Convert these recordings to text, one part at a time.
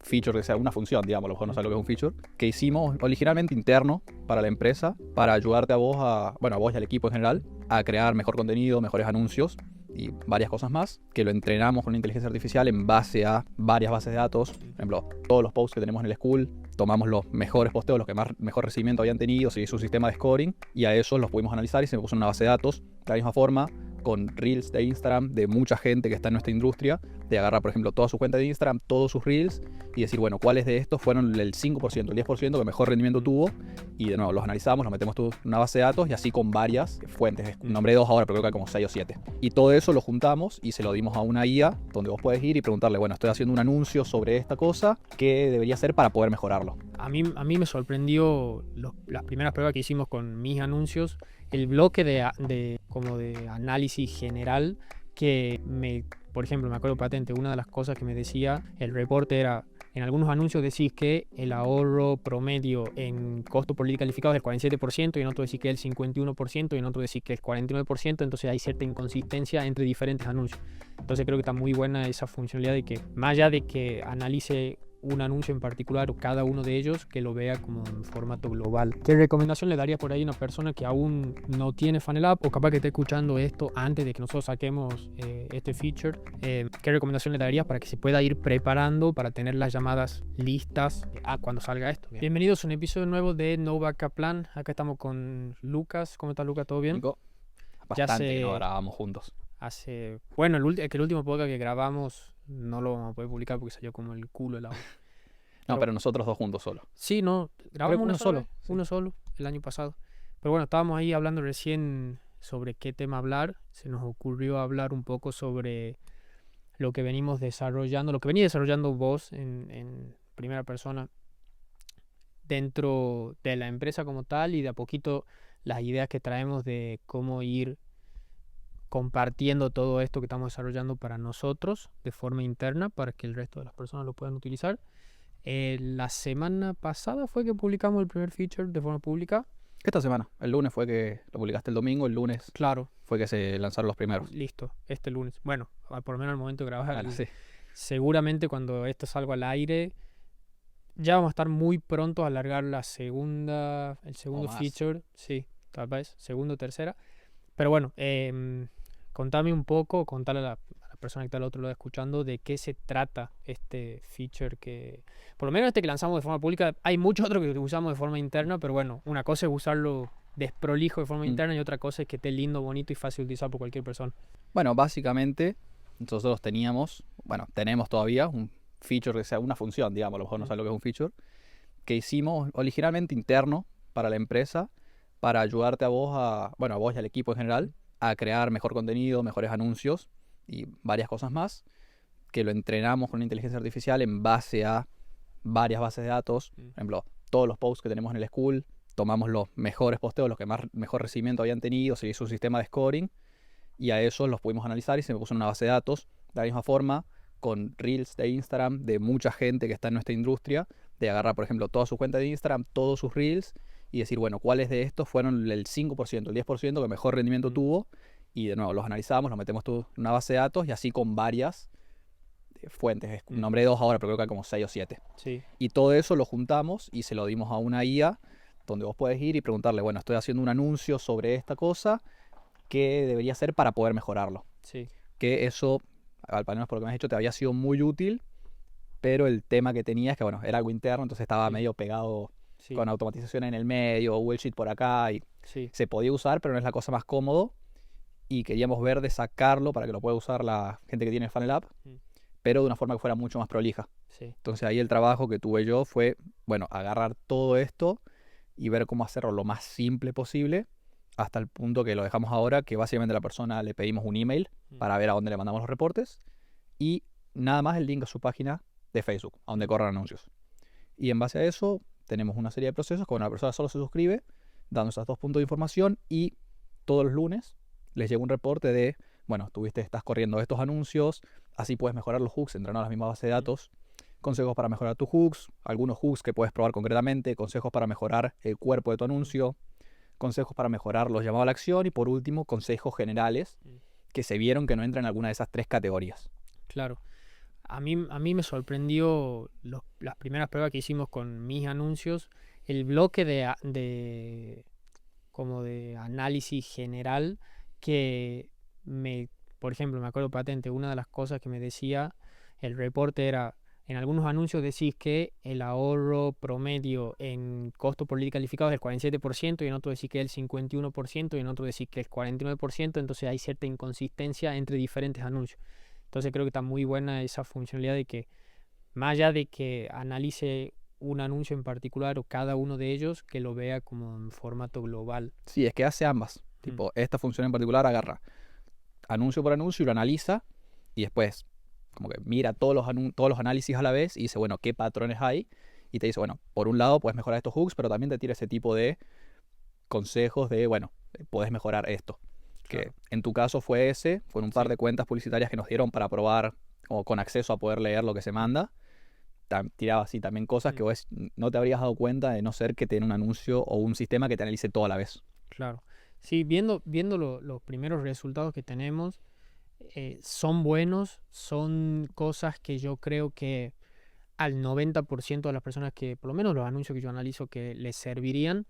feature que sea una función, digamos, a lo mejor no sabes lo que es un feature, que hicimos originalmente interno para la empresa, para ayudarte a vos, a vos y al equipo en general, a crear mejor contenido, mejores anuncios y varias cosas más, que lo entrenamos con inteligencia artificial en base a varias bases de datos. Por ejemplo, todos los posts que tenemos en el school, tomamos los mejores posteos, los que mejor recibimiento habían tenido, se hizo un sistema de scoring y a esos los pudimos analizar y se me puso una base de datos de la misma forma, con reels de Instagram de mucha gente que está en nuestra industria, de agarrar, por ejemplo, toda su cuenta de Instagram, todos sus reels y decir, bueno, cuáles de estos fueron el 5%, el 10% que mejor rendimiento tuvo, y de nuevo los analizamos, los metemos en una base de datos y así con varias fuentes. Nombré 2 ahora, pero creo que hay como 6 o 7. Y todo eso lo juntamos y se lo dimos a una IA donde vos puedes ir y preguntarle, bueno, estoy haciendo un anuncio sobre esta cosa, ¿qué debería hacer para poder mejorarlo? A mí me sorprendió las primeras pruebas que hicimos con mis anuncios, el bloque de análisis general por ejemplo, me acuerdo patente, una de las cosas que me decía el reporte era, en algunos anuncios decís que el ahorro promedio en costo por lead calificado es del 47% y en otro decís que es el 51% y en otro decís que es el 49%, entonces hay cierta inconsistencia entre diferentes anuncios. Entonces creo que está muy buena esa funcionalidad de que, más allá de que analice un anuncio en particular o cada uno de ellos, que lo vea como en formato global. ¿Qué recomendación le daría por ahí a una persona que aún no tiene Funnel App o capaz que esté escuchando esto antes de que nosotros saquemos este feature? ¿Qué recomendación le darías para que se pueda ir preparando para tener las llamadas listas cuando salga esto? Bien. Bienvenidos a un episodio nuevo de No Backup Plan. Acá estamos con Lucas. ¿Cómo estás, Lucas? ¿Todo bien? Nico, bastante que no grabamos juntos. Bueno, el último podcast que grabamos no lo vamos a poder publicar porque salió como el culo el audio. No, pero nosotros dos juntos solo. Sí, no, grabamos uno Sí. solo el año pasado. Pero bueno, estábamos ahí hablando recién sobre qué tema hablar. Se nos ocurrió hablar un poco sobre lo que venimos desarrollando, lo que venía desarrollando vos en primera persona dentro de la empresa como tal y de a poquito las ideas que traemos de cómo ir compartiendo todo esto que estamos desarrollando para nosotros de forma interna para que el resto de las personas lo puedan utilizar. La semana pasada fue que publicamos el primer feature de forma pública. Esta semana, el lunes fue que lo publicaste el domingo, el lunes Claro. fue que se lanzaron los primeros. Listo, este lunes. Bueno, por lo menos al momento de grabar. Claro, sí. Seguramente cuando esto salga al aire, ya vamos a estar muy pronto a alargar el segundo feature. Sí, tal vez, segundo o tercera. Pero bueno, contame un poco, contale a la persona que está al otro lado escuchando de qué se trata este feature que, por lo menos este que lanzamos de forma pública. Hay muchos otros que usamos de forma interna, pero bueno, una cosa es usarlo desprolijo de forma interna y otra cosa es que esté lindo, bonito y fácil de utilizar por cualquier persona. Bueno, básicamente nosotros tenemos todavía un feature que sea una función, digamos, a lo mejor no sabes lo que es un feature, que hicimos originalmente interno para la empresa, para ayudarte a vos, a vos y al equipo en general, a crear mejor contenido, mejores anuncios y varias cosas más, que lo entrenamos con inteligencia artificial en base a varias bases de datos. Por ejemplo, todos los posts que tenemos en el school, tomamos los mejores posteos, los que mejor recibimiento habían tenido, se hizo un sistema de scoring y a esos los pudimos analizar y se me puso una base de datos de la misma forma, con reels de Instagram de mucha gente que está en nuestra industria, de agarrar, por ejemplo, toda su cuenta de Instagram, todos sus reels y decir, bueno, cuáles de estos fueron el 5%, el 10% que mejor rendimiento tuvo, y de nuevo los analizamos, los metemos en una base de datos y así con varias fuentes. Nombré 2 ahora, pero creo que hay como 6 o 7. Sí. Y todo eso lo juntamos y se lo dimos a una IA donde vos puedes ir y preguntarle, bueno, estoy haciendo un anuncio sobre esta cosa, ¿qué debería hacer para poder mejorarlo? Sí. Que eso, al menos por lo que me has dicho, te había sido muy útil, pero el tema que tenía es que, bueno, era algo interno, entonces estaba medio pegado con automatización en el medio, Google Sheet por acá, y se podía usar, pero no es la cosa más cómodo, y queríamos ver de sacarlo para que lo pueda usar la gente que tiene Funnel App, pero de una forma que fuera mucho más prolija. Entonces ahí el trabajo que tuve yo fue, bueno, agarrar todo esto y ver cómo hacerlo lo más simple posible, hasta el punto que lo dejamos ahora, que básicamente a la persona le pedimos un email para ver a dónde le mandamos los reportes y nada más el link a su página de Facebook, a donde corran anuncios. Y en base a eso tenemos una serie de procesos que la persona solo se suscribe, dando esos 2 puntos de información y todos los lunes les llega un reporte de, bueno, estás corriendo estos anuncios, así puedes mejorar los hooks, entrenar las mismas bases de datos, consejos para mejorar tus hooks, algunos hooks que puedes probar concretamente, consejos para mejorar el cuerpo de tu anuncio, consejos para mejorar los llamados a la acción y por último consejos generales que se vieron que no entran en alguna de esas 3 categorías. Claro. A mí me sorprendió las primeras pruebas que hicimos con mis anuncios, el bloque como de análisis general que por ejemplo, me acuerdo patente, una de las cosas que me decía el reporte era, en algunos anuncios decís que el ahorro promedio en costo por lead calificado es el 47% y en otro decís que es el 51% y en otro decís que es el 49%, entonces hay cierta inconsistencia entre diferentes anuncios. Entonces creo que está muy buena esa funcionalidad de que, más allá de que analice un anuncio en particular o cada uno de ellos, que lo vea como en formato global. Sí, es que hace ambas. Tipo, esta función en particular agarra anuncio por anuncio y lo analiza y después como que mira todos los análisis a la vez y dice, bueno, qué patrones hay y te dice, bueno, por un lado puedes mejorar estos hooks, pero también te tira ese tipo de consejos de, bueno, puedes mejorar esto. Claro. Que en tu caso fue un par de cuentas publicitarias que nos dieron para probar o con acceso a poder leer lo que se manda. Tiraba así también cosas que vos no te habrías dado cuenta de no ser que tenga un anuncio o un sistema que te analice todo a la vez. Claro. Sí, viendo los primeros resultados que tenemos, son buenos, son cosas que yo creo que al 90% de las personas que, por lo menos los anuncios que yo analizo, que les servirían.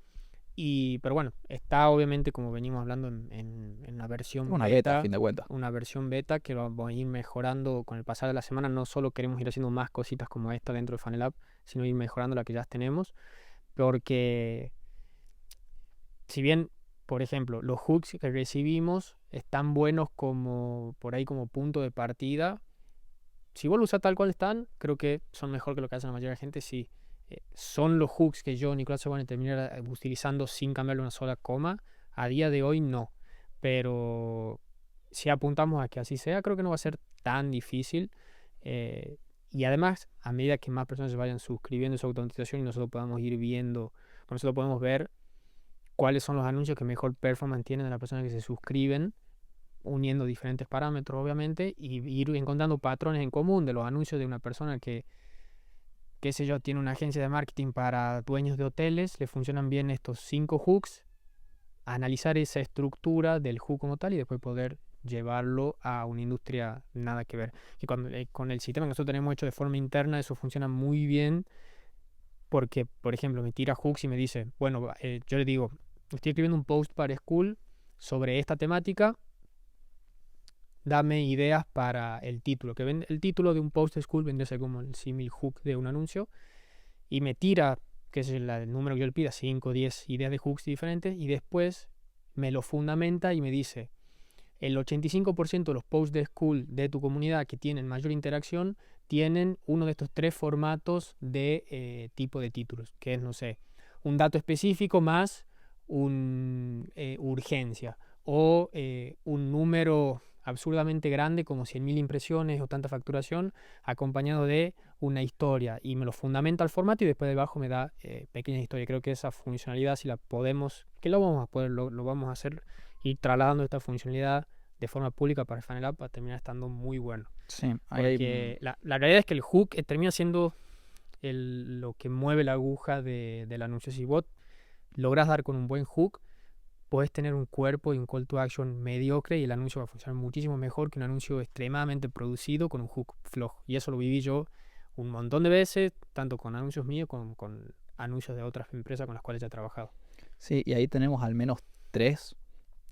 Pero bueno, está obviamente, como venimos hablando, en la versión una beta, a fin de cuentas. Una versión beta que vamos a ir mejorando con el pasar de la semana. No solo queremos ir haciendo más cositas como esta dentro de Funnel App, sino ir mejorando la que ya tenemos. Porque si bien, por ejemplo, los hooks que recibimos están buenos como por ahí como punto de partida, si vos lo usas tal cual están, creo que son mejor que lo que hace la mayoría de la gente. Sí, son los hooks que yo, Nicolás Sebane, terminar utilizando sin cambiarle una sola coma. A día de hoy no, pero si apuntamos a que así sea, creo que no va a ser tan difícil. Y además, a medida que más personas se vayan suscribiendo a su automatización y nosotros podamos ir viendo, nosotros podemos ver cuáles son los anuncios que mejor performance tienen de las personas que se suscriben, uniendo diferentes parámetros, obviamente, y ir encontrando patrones en común de los anuncios de una persona que, qué sé yo, tiene una agencia de marketing para dueños de hoteles, le funcionan bien estos 5 hooks, analizar esa estructura del hook como tal y después poder llevarlo a una industria nada que ver. Y con el sistema que nosotros tenemos hecho de forma interna, eso funciona muy bien porque, por ejemplo, me tira hooks y me dice, bueno, yo le digo, estoy escribiendo un post para Skool sobre esta temática, dame ideas para el título. El título de un post de Skool vendría a ser como el símil hook de un anuncio. Y me tira, que es el número que yo le pida, 5 o 10 ideas de hooks diferentes. Y después me lo fundamenta y me dice, el 85% de los posts de Skool de tu comunidad que tienen mayor interacción tienen uno de estos 3 formatos de tipo de títulos. Que es, no sé, un dato específico más urgencia. O un número absurdamente grande como 100.000 impresiones o tanta facturación acompañado de una historia y me lo fundamenta el formato y después debajo me da pequeñas historias. Creo que esa funcionalidad, si la podemos, que lo vamos a poder, lo vamos a hacer, ir trasladando esta funcionalidad de forma pública para el Funnel App, va a terminar estando muy bueno. Sí, porque la realidad es que el hook termina siendo lo que mueve la aguja del anuncio. Si vos lográs dar con un buen hook, puedes tener un cuerpo y un call to action mediocre y el anuncio va a funcionar muchísimo mejor que un anuncio extremadamente producido con un hook flojo. Y eso lo viví yo un montón de veces, tanto con anuncios míos como con anuncios de otras empresas con las cuales ya he trabajado. Sí, y ahí tenemos al menos 3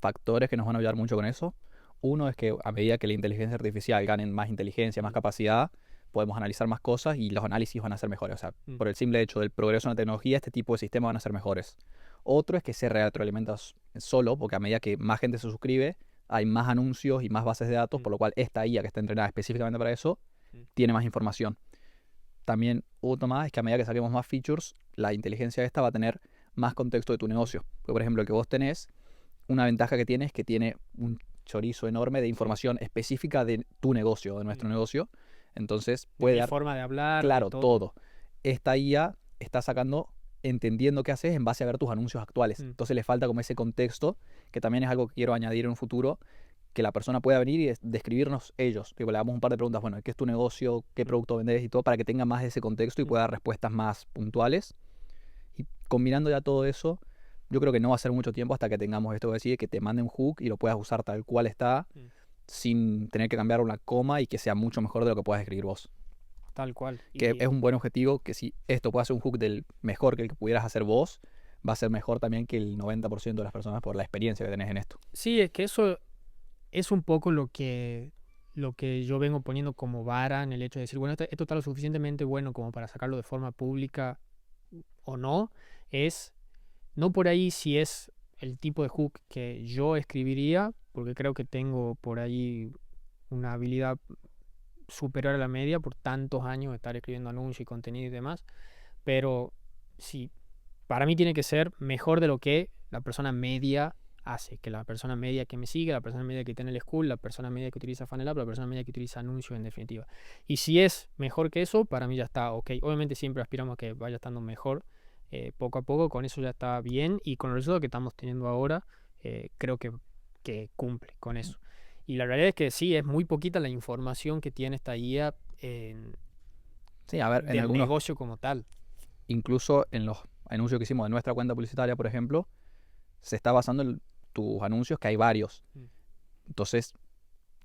factores que nos van a ayudar mucho con eso. Uno es que a medida que la inteligencia artificial gane más inteligencia, más capacidad, podemos analizar más cosas y los análisis van a ser mejores. O sea, por el simple hecho del progreso en la tecnología, este tipo de sistemas van a ser mejores. Otro es que se retroalimenta solo, porque a medida que más gente se suscribe, hay más anuncios y más bases de datos, por lo cual esta IA que está entrenada específicamente para eso, tiene más información. También otro más es que a medida que saquemos más features, la inteligencia esta va a tener más contexto de tu negocio. Porque, por ejemplo, el que vos tenés, una ventaja que tiene es que tiene un chorizo enorme de información específica de tu negocio, de nuestro negocio. Entonces puede dar forma de hablar, claro, todo. Esta IA está entendiendo qué haces en base a ver tus anuncios actuales. Entonces le falta como ese contexto, que también es algo que quiero añadir en un futuro, que la persona pueda venir y describirnos ellos. Tipo, le damos un par de preguntas, bueno, ¿qué es tu negocio? ¿Qué producto vendes? Y todo, para que tenga más de ese contexto y pueda dar respuestas más puntuales. Y combinando ya todo eso, yo creo que no va a ser mucho tiempo hasta que tengamos esto que decir, que te mande un hook y lo puedas usar tal cual está. sin tener que cambiar una coma y que sea mucho mejor de lo que puedas escribir vos. Tal cual. Que es un buen objetivo, que si esto puede hacer un hook del mejor que el que pudieras hacer vos, va a ser mejor también que el 90% de las personas por la experiencia que tenés en esto. Sí, es que eso es un poco lo que yo vengo poniendo como vara en el hecho de decir, bueno, esto está lo suficientemente bueno como para sacarlo de forma pública o no, es no por ahí si es el tipo de hook que yo escribiría, porque creo que tengo por ahí una habilidad superior a la media por tantos años de estar escribiendo anuncios y contenido y demás, pero sí, para mí tiene que ser mejor de lo que la persona media hace, que la persona media que me sigue, la persona media que tiene el school, la persona media que utiliza Funnel App, la persona media que utiliza anuncios en definitiva. Y si es mejor que eso, para mí ya está ok. Obviamente siempre aspiramos a que vaya estando mejor poco a poco, con eso ya está bien y con el resultado que estamos teniendo ahora, creo que cumple con eso. Y la realidad es que sí, es muy poquita la información que tiene esta guía en algunos negocio como tal. Incluso en los anuncios que hicimos de nuestra cuenta publicitaria, por ejemplo, se está basando en tus anuncios, que hay varios. Entonces,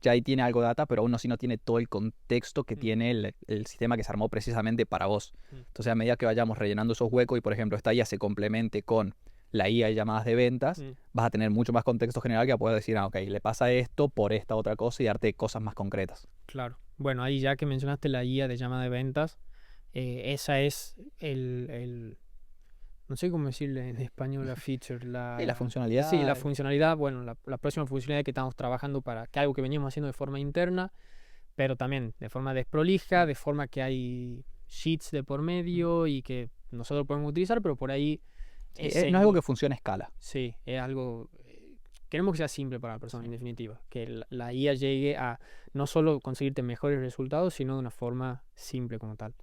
ya ahí tiene algo de data, pero aún así no tiene todo el contexto que tiene el sistema que se armó precisamente para vos. Entonces, a medida que vayamos rellenando esos huecos y, por ejemplo, esta IA se complemente con la IA de llamadas de ventas, vas a tener mucho más contexto general que a poder decir, ok, le pasa esto por esta otra cosa y darte cosas más concretas. Claro. Bueno, ahí ya que mencionaste la IA de llamada de ventas, esa es no sé cómo decirle en español la feature. La funcionalidad. Sí, la funcionalidad. Bueno, la próxima funcionalidad que estamos trabajando para que algo que veníamos haciendo de forma interna, pero también de forma desprolija, de forma que hay sheets de por medio y que nosotros podemos utilizar, pero por ahí... no es algo que funcione a escala. Sí, es algo... Queremos que sea simple para la persona, en definitiva. Que la IA llegue a no solo conseguirte mejores resultados, sino de una forma simple como tal.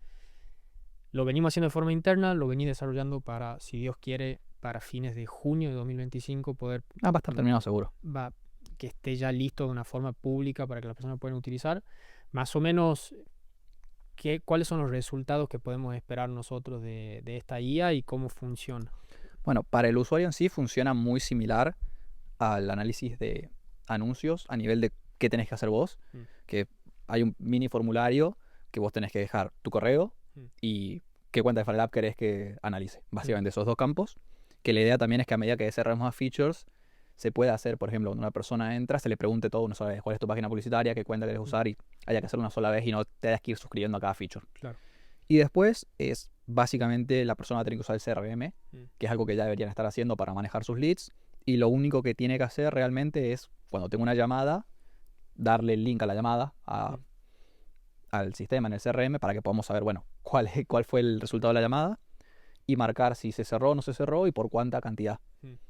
Lo venimos haciendo de forma interna, lo venimos desarrollando para, si Dios quiere, para fines de junio de 2025 poder... va a estar terminado seguro. Que esté ya listo de una forma pública para que las personas puedan utilizar. Más o menos, ¿cuáles son los resultados que podemos esperar nosotros de esta IA y cómo funciona? Bueno, para el usuario en sí funciona muy similar al análisis de anuncios a nivel de qué tenés que hacer vos, que hay un mini formulario que vos tenés que dejar tu correo y qué cuenta de Funnel App querés que analice. Básicamente esos dos campos, que la idea también es que a medida que desarrollemos más features, se puede hacer, por ejemplo, cuando una persona entra, se le pregunte todo una sola vez, cuál es tu página publicitaria, qué cuenta querés usar y haya que hacerlo una sola vez y no te hayas que ir suscribiendo a cada feature. Claro. Y después es básicamente la persona tiene que usar el CRM, que es algo que ya deberían estar haciendo para manejar sus leads. Y lo único que tiene que hacer realmente es, cuando tenga una llamada, darle el link a la llamada al sistema en el CRM para que podamos saber, bueno, cuál fue el resultado de la llamada y marcar si se cerró o no se cerró y por cuánta cantidad.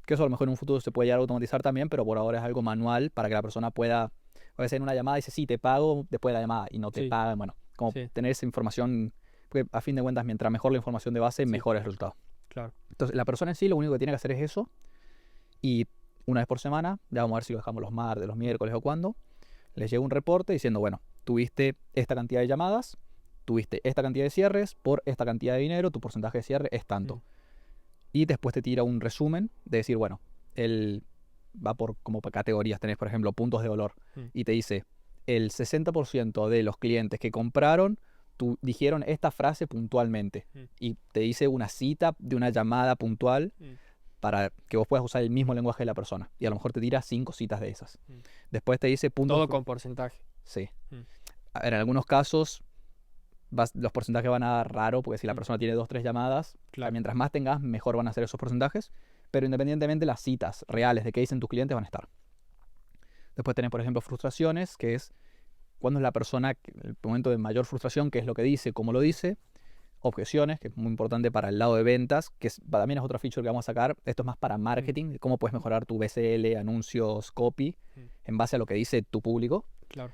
Que eso a lo mejor en un futuro se puede llegar a automatizar también, pero por ahora es algo manual para que la persona pueda, a veces en una llamada dice, sí, te pago después de la llamada y no te pagan. Bueno, como tener esa información, porque a fin de cuentas, mientras mejor la información de base, mejor el resultado. Claro. Entonces, la persona en sí lo único que tiene que hacer es eso. Y una vez por semana, ya vamos a ver si lo dejamos los martes, los miércoles o cuándo, les llega un reporte diciendo, bueno, tuviste esta cantidad de llamadas, tuviste esta cantidad de cierres, por esta cantidad de dinero, tu porcentaje de cierre es tanto. Y después te tira un resumen de decir, bueno, él va como por categorías, tenés por ejemplo puntos de dolor, y te dice, el 60% de los clientes que compraron dijeron esta frase puntualmente, y te dice una cita de una llamada puntual, para que vos puedas usar el mismo lenguaje de la persona. Y a lo mejor te tira 5 citas de esas. Después te dice puntos... Todo con porcentaje. Sí. A ver, en algunos casos los porcentajes van a dar raro, porque si la persona tiene 2 o 3 llamadas, mientras más tengas, mejor van a ser esos porcentajes. Pero independientemente, las citas reales de qué dicen tus clientes van a estar. Después tenés, por ejemplo, frustraciones, que es cuando es la persona, el momento de mayor frustración, qué es lo que dice, cómo lo dice. Objeciones, que es muy importante para el lado de ventas, que también es otra feature que vamos a sacar. Esto es más para marketing, cómo puedes mejorar tu BCL, anuncios, copy, en base a lo que dice tu público. Claro.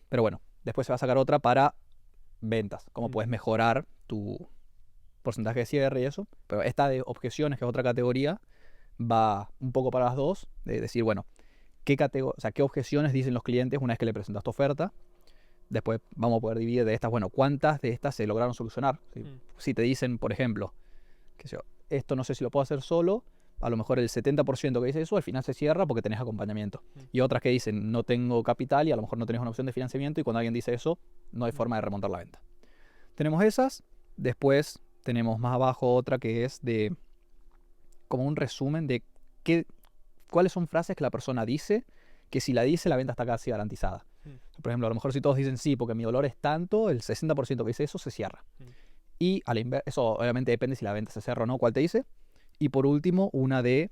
Pero bueno, después se va a sacar otra para ventas, cómo puedes mejorar tu porcentaje de cierre y eso. Pero esta de objeciones, que es otra categoría, va un poco para las dos, de decir, bueno, qué objeciones dicen los clientes una vez que le presentas tu oferta. Después vamos a poder dividir de estas, bueno, cuántas de estas se lograron solucionar. Si te dicen, por ejemplo, esto no sé si lo puedo hacer solo, a lo mejor el 70% que dice eso al final se cierra porque tenés acompañamiento. Y otras que dicen no tengo capital y a lo mejor no tenés una opción de financiamiento y cuando alguien dice eso no hay forma de remontar la venta. Tenemos esas, después tenemos más abajo otra que es de como un resumen de cuáles son frases que la persona dice, que si la dice la venta está casi garantizada. Por ejemplo, a lo mejor si todos dicen sí porque mi dolor es tanto, el 60% que dice eso se cierra. Y eso obviamente depende si la venta se cierra o no, cuál te dice. Y por último, una de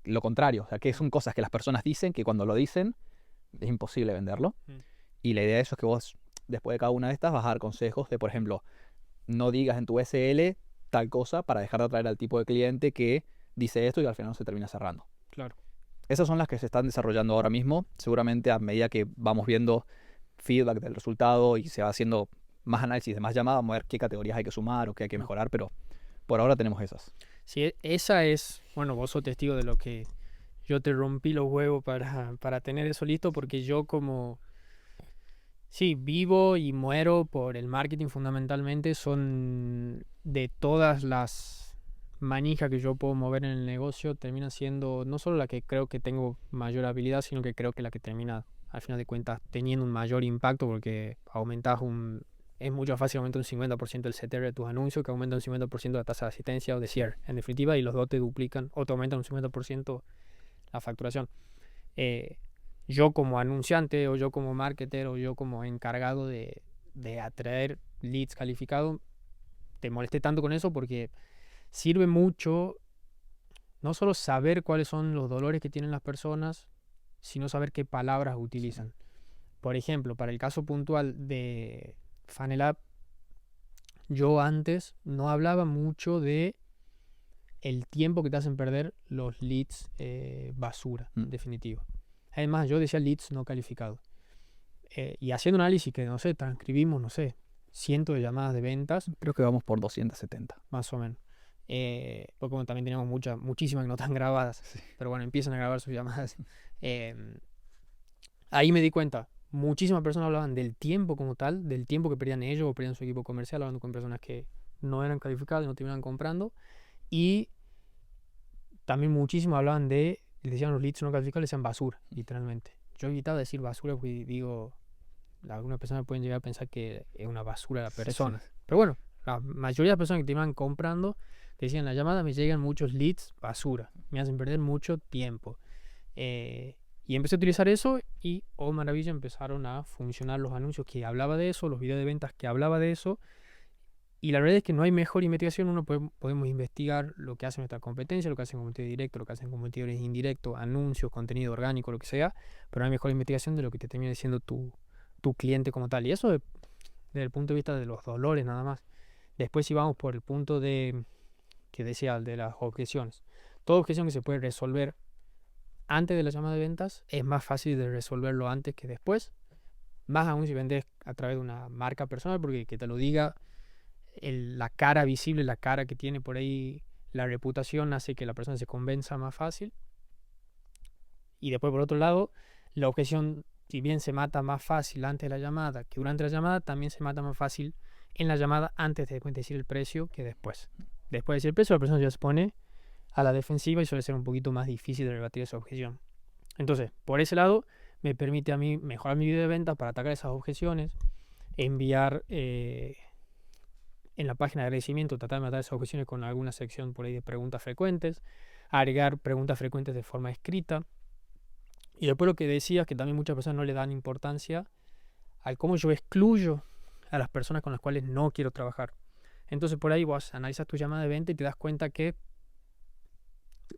lo contrario, o sea, que son cosas que las personas dicen, que cuando lo dicen es imposible venderlo. Y la idea de eso es que vos, después de cada una de estas, vas a dar consejos de, por ejemplo, no digas en tu SL tal cosa para dejar de atraer al tipo de cliente que dice esto y al final no se termina cerrando. Claro. Esas son las que se están desarrollando ahora mismo. Seguramente a medida que vamos viendo feedback del resultado y se va haciendo más análisis de más llamadas, vamos a ver qué categorías hay que sumar o qué hay que mejorar, pero por ahora tenemos esas. Sí, esa es, bueno, vos sos testigo de lo que yo te rompí los huevos para tener eso listo, porque yo como, sí, vivo y muero por el marketing fundamentalmente, son de todas las manijas que yo puedo mover en el negocio, termina siendo no solo la que creo que tengo mayor habilidad, sino que creo que la que termina, al final de cuentas, teniendo un mayor impacto, porque es mucho más fácil aumentar un 50% el CTR de tus anuncios que aumenta un 50% la tasa de asistencia o de cierre, en definitiva, y los dos te duplican o te aumentan un 50% la facturación. Yo como anunciante o yo como marketer o yo como encargado de atraer leads calificados, te molesté tanto con eso porque sirve mucho no solo saber cuáles son los dolores que tienen las personas, sino saber qué palabras utilizan. Por ejemplo, para el caso puntual de FunnelApp, yo antes no hablaba mucho de el tiempo que te hacen perder los leads basura, en definitiva. Además, yo decía leads no calificados. Y haciendo un análisis que, no sé, transcribimos, no sé, cientos de llamadas de ventas. Creo que vamos por 270. Más o menos. Porque bueno, también teníamos muchísimas que no están grabadas. Sí. Pero bueno, empiezan a grabar sus llamadas. Ahí me di cuenta. Muchísimas personas hablaban del tiempo como tal, del tiempo que perdían ellos o perdían su equipo comercial, hablando con personas que no eran calificadas y no terminaban comprando. Y también muchísimo hablaban les decían los leads no calificados, les decían basura, literalmente. Yo evitaba decir basura porque digo, algunas personas pueden llegar a pensar que es una basura la persona. Sí. Pero bueno, la mayoría de las personas que terminaban comprando decían, la llamada me llegan muchos leads basura, me hacen perder mucho tiempo. Y empecé a utilizar eso y, oh maravilla, empezaron a funcionar los anuncios que hablaba de eso, los videos de ventas que hablaba de eso. Y la verdad es que no hay mejor investigación. Podemos investigar lo que hace nuestra competencia, lo que hacen competidores directos, lo que hacen competidores indirectos, anuncios, contenido orgánico, lo que sea. Pero no hay mejor investigación de lo que te termina diciendo tu cliente como tal. Y eso desde el punto de vista de los dolores nada más. Después si vamos por el punto que decía, de las objeciones. Toda objeción que se puede resolver antes de la llamada de ventas es más fácil de resolverlo antes que después. Más aún si vendes a través de una marca personal, porque que te lo diga la cara visible, la cara que tiene por ahí, la reputación hace que la persona se convenza más fácil. Y después, por otro lado, la objeción, si bien se mata más fácil antes de la llamada que durante la llamada, también se mata más fácil en la llamada antes de decir el precio que después. Después de decir el precio, la persona ya se pone a la defensiva y suele ser un poquito más difícil de rebatir esa objeción. Entonces, por ese lado, me permite a mí mejorar mi video de venta para atacar esas objeciones, enviar en la página de agradecimiento, tratar de matar esas objeciones con alguna sección por ahí de preguntas frecuentes, agregar preguntas frecuentes de forma escrita. Y después lo que decías, que también muchas personas no le dan importancia al cómo yo excluyo a las personas con las cuales no quiero trabajar. Entonces por ahí vos analizas tu llamada de venta y te das cuenta que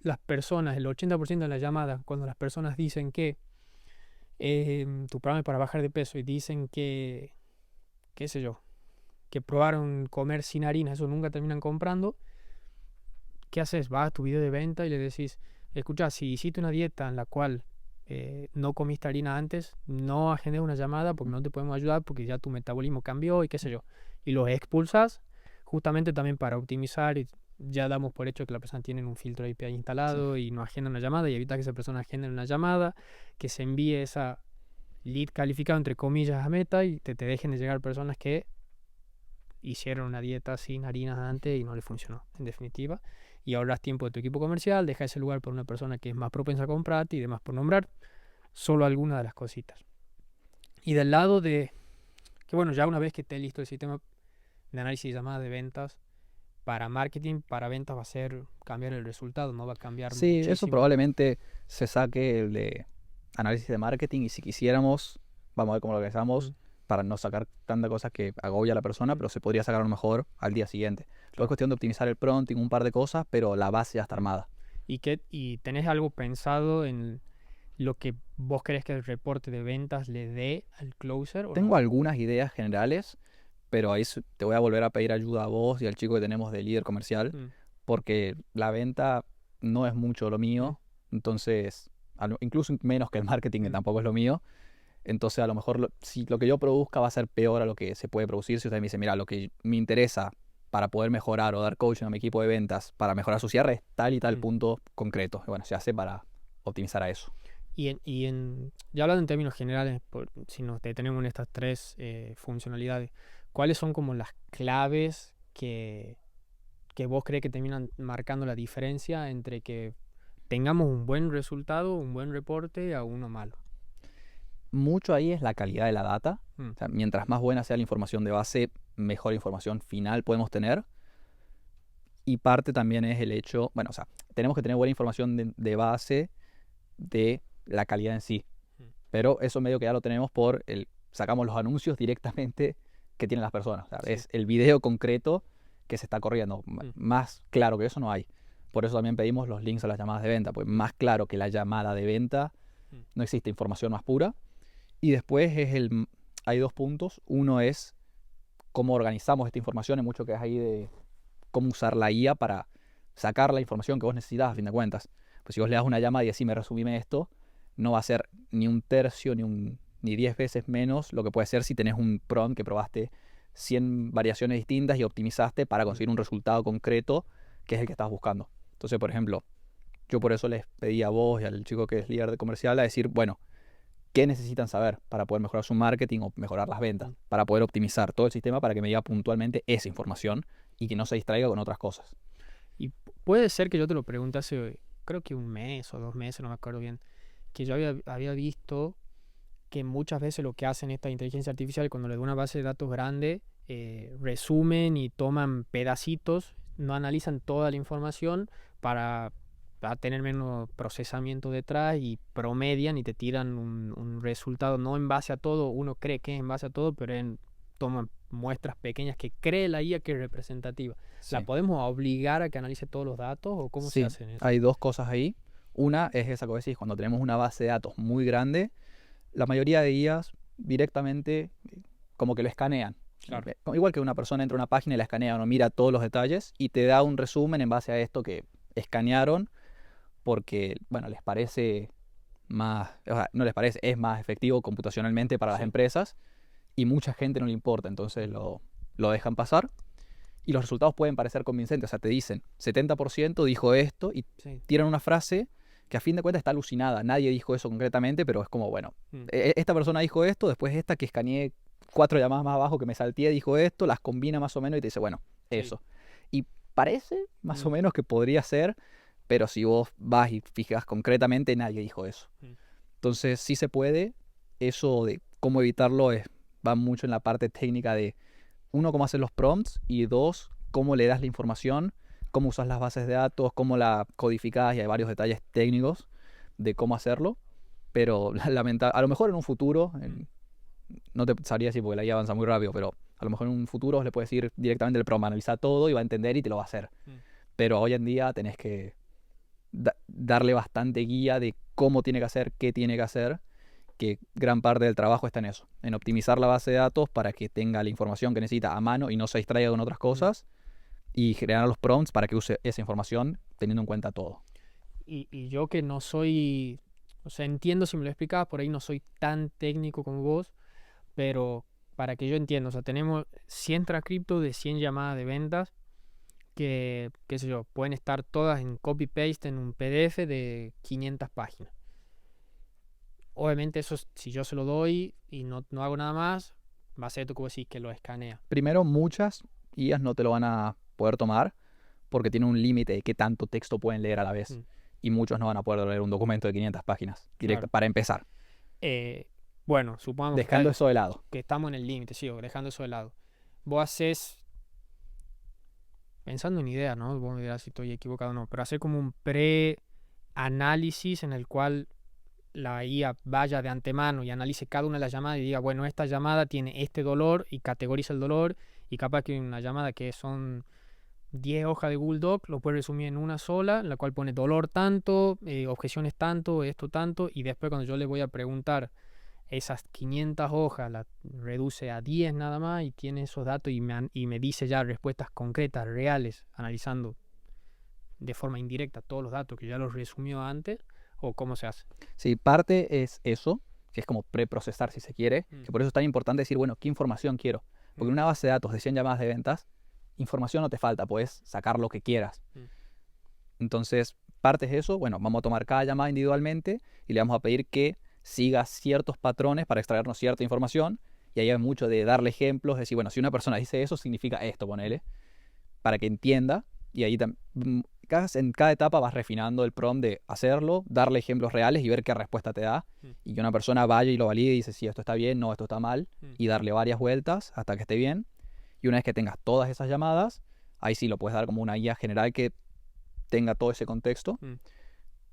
las personas, el 80% de la llamada, cuando las personas dicen que tu programa es para bajar de peso y dicen que, qué sé yo, que probaron comer sin harina, eso nunca terminan comprando, ¿qué haces? Vas a tu video de venta y le decís, escucha, si hiciste una dieta en la cual no comiste harina antes, no agendes una llamada porque no te podemos ayudar porque ya tu metabolismo cambió y qué sé yo. Y los expulsas justamente también para optimizar y ya damos por hecho que la persona tiene un filtro API instalado y no agenda una llamada y evita que esa persona agende una llamada, que se envíe esa lead calificado entre comillas a Meta y te dejen de llegar personas que hicieron una dieta sin harinas antes y no les funcionó, en definitiva. Y ahorras tiempo de tu equipo comercial, deja ese lugar por una persona que es más propensa a comprarte y demás, por nombrar solo algunas de las cositas. Y del lado de que, bueno, ya una vez que esté listo el sistema de análisis de llamadas de ventas, para marketing, para ventas va a ser cambiar el resultado, no va a cambiar Sí, muchísimo. eso probablemente se saque el de análisis de marketing y si quisiéramos, vamos a ver cómo lo organizamos para no sacar tantas cosas que agobia a la persona, pero se podría sacar a lo mejor al día siguiente. Claro. Es cuestión de optimizar el prompting, un par de cosas, pero la base ya está armada. ¿Y tenés algo pensado en lo que vos querés que el reporte de ventas le dé al closer? Tengo algunas ideas generales, pero ahí te voy a volver a pedir ayuda a vos y al chico que tenemos de líder comercial, porque la venta no es mucho lo mío, entonces, incluso menos que el marketing, que tampoco es lo mío. Entonces, a lo mejor, si lo que yo produzca va a ser peor a lo que se puede producir, si usted me dice, mira, lo que me interesa para poder mejorar o dar coaching a mi equipo de ventas para mejorar su cierre es tal y tal punto concreto. Y bueno, se hace para optimizar a eso. Ya hablando en términos generales, si nos detenemos en estas tres funcionalidades, ¿cuáles son como las claves que vos crees que terminan marcando la diferencia entre que tengamos un buen resultado, un buen reporte, a uno malo? Mucho ahí es la calidad de la data. O sea, mientras más buena sea la información de base, mejor información final podemos tener. Y parte también es el hecho, bueno, o sea, tenemos que tener buena información de base de la calidad en sí. Pero eso medio que ya lo tenemos sacamos los anuncios directamente que tienen las personas. O sea, es el video concreto que se está corriendo. Más claro que eso no hay. Por eso también pedimos los links a las llamadas de venta. Pues más claro que la llamada de venta, no existe información más pura. Y después hay dos puntos. Uno es cómo organizamos esta información. Hay mucho que es ahí de cómo usar la IA para sacar la información que vos necesitas a fin de cuentas. Pues si vos le das una llamada y decís, resumime esto, no va a ser ni un tercio ni 10 veces menos lo que puede ser si tenés un prompt que probaste 100 variaciones distintas y optimizaste para conseguir un resultado concreto que es el que estás buscando. Entonces, por ejemplo, yo por eso les pedí a vos y al chico que es líder de comercial a decir, bueno, ¿qué necesitan saber para poder mejorar su marketing o mejorar las ventas? Para poder optimizar todo el sistema para que me diga puntualmente esa información y que no se distraiga con otras cosas. Y puede ser que yo te lo pregunte hace, creo que un mes o 2 meses, no me acuerdo bien, que yo había visto que muchas veces lo que hacen esta inteligencia artificial cuando le da una base de datos grande, resumen y toman pedacitos, no analizan toda la información para tener menos procesamiento detrás y promedian y te tiran un resultado no en base a todo, uno cree que es en base a todo, pero toman muestras pequeñas que cree la IA que es representativa. Sí. ¿La podemos obligar a que analice todos los datos o cómo se hace eso? Hay dos cosas ahí. Una es esa que decís, cuando tenemos una base de datos muy grande, la mayoría de IAs directamente como que lo escanean. Claro. Igual que una persona entra a una página y la escanea, uno mira todos los detalles y te da un resumen en base a esto que escanearon porque, bueno, les parece más, o sea, no les parece, es más efectivo computacionalmente para las empresas y mucha gente no le importa, entonces lo dejan pasar y los resultados pueden parecer convincentes, o sea, te dicen 70% dijo esto y tiran una frase que a fin de cuentas está alucinada, nadie dijo eso concretamente, pero es como, bueno, esta persona dijo esto, después esta que escaneé 4 llamadas más abajo que me salteé dijo esto, las combina más o menos y te dice, bueno, eso. Y parece más o menos que podría ser, pero si vos vas y fijas concretamente, nadie dijo eso. Entonces, sí se puede. Eso de cómo evitarlo va mucho en la parte técnica de, 1, cómo hacer los prompts, y 2, cómo le das la información, cómo usas las bases de datos, cómo la codificás, y hay varios detalles técnicos de cómo hacerlo. Pero a lo mejor en un futuro, no te sabría decir porque la IA avanza muy rápido, pero a lo mejor en un futuro le puedes decir directamente el prompt, analiza todo y va a entender y te lo va a hacer. Pero hoy en día tenés que darle bastante guía de cómo tiene que hacer, qué tiene que hacer, que gran parte del trabajo está en eso, en optimizar la base de datos para que tenga la información que necesita a mano y no se distraiga con otras cosas, y generar los prompts para que use esa información teniendo en cuenta todo. Y yo que no soy, o sea, entiendo si me lo explicabas, por ahí no soy tan técnico como vos, pero para que yo entienda, o sea, tenemos 100 transcriptos de 100 llamadas de ventas que, qué sé yo, pueden estar todas en copy-paste en un PDF de 500 páginas. Obviamente eso, si yo se lo doy y no hago nada más, va a ser tú como decís que lo escanea. Primero, muchas IAs no te lo van a poder tomar porque tiene un límite de qué tanto texto pueden leer a la vez. Y muchos no van a poder leer un documento de 500 páginas directo, para empezar. Bueno, supongamos dejando eso de lado. Que estamos en el límite, sí, dejando eso de lado. Vos haces, pensando en ideas, ¿no? Vos me dirás si estoy equivocado o no, pero hacer como un pre-análisis en el cual la IA vaya de antemano y analice cada una de las llamadas y diga, bueno, esta llamada tiene este dolor y categoriza el dolor, y capaz que una llamada que son 10 hojas de Google Doc lo puede resumir en una sola, en la cual pone dolor tanto, objeciones tanto, esto tanto, y después cuando yo le voy a preguntar esas 500 hojas, las reduce a 10 nada más y tiene esos datos y me dice ya respuestas concretas, reales, analizando de forma indirecta todos los datos que ya los resumió antes. ¿O cómo se hace? Sí, parte es eso, que es como preprocesar si se quiere, que por eso es tan importante decir, bueno, ¿qué información quiero? Porque en una base de datos de 100 llamadas de ventas, información no te falta, puedes sacar lo que quieras. Entonces, parte es eso, bueno, vamos a tomar cada llamada individualmente y le vamos a pedir que siga ciertos patrones para extraernos cierta información, y ahí hay mucho de darle ejemplos, decir, bueno, si una persona dice eso, significa esto, ponele, para que entienda, y ahí en cada etapa vas refinando el prompt de hacerlo, darle ejemplos reales y ver qué respuesta te da, y que una persona vaya y lo valide y dice, sí, esto está bien, no, esto está mal, y darle varias vueltas hasta que esté bien, y una vez que tengas todas esas llamadas, ahí sí lo puedes dar como una guía general que tenga todo ese contexto